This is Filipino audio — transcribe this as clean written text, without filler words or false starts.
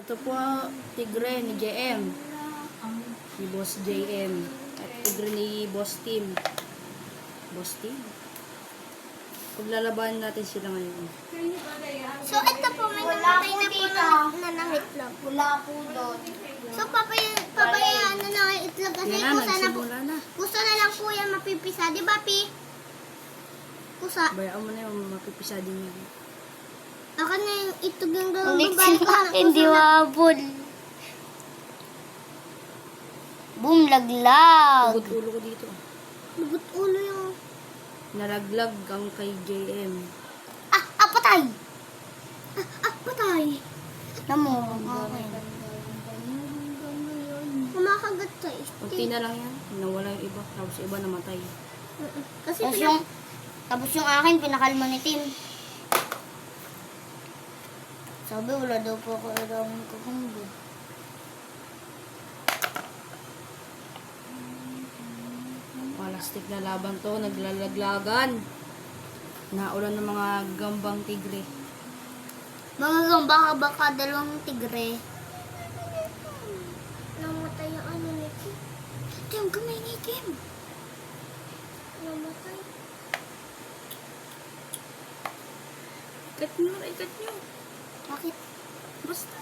Ito po tigre ni JM. Ni Boss JM. At tigre ni Boss Tim. Boss Tim. Paglalabanan natin sila ngayon. So, ito po, may namatay na po ng itlog. Wala po doon. So, pabayaan na ng itlog kasi Yan na, kusa na po. nagsimula na. Kusa na lang po yan mapipisa. Di ba, Pi? Kusa. Bayaan mo na yung mapipisa din yan. Ako na yung itlog yung Ulit babalik ko. hindi wabol. Boom, laglag. Ugot ulo ko dito. Bugot ulo yung... Nalaglag ang kay JM. Patay. Patay. Namo. Kumakagat sa Kunti stick. na lang yan. Nawala yung iba. Tapos yung iba namatay. Kasi Tapos yung akin, pinakalma ni Tim. Sabi, wala daw po ako ilang kukumbo. Palastik na laban to. Naglalaglagan. Naulan ng mga gambang tigre. mga gamba baka dalawang tigre. Namatay yung ano ni Kim. Tim, kamay ni Tim. Namatay. Ikat nyo. Ikat nyo. Bakit? Basta.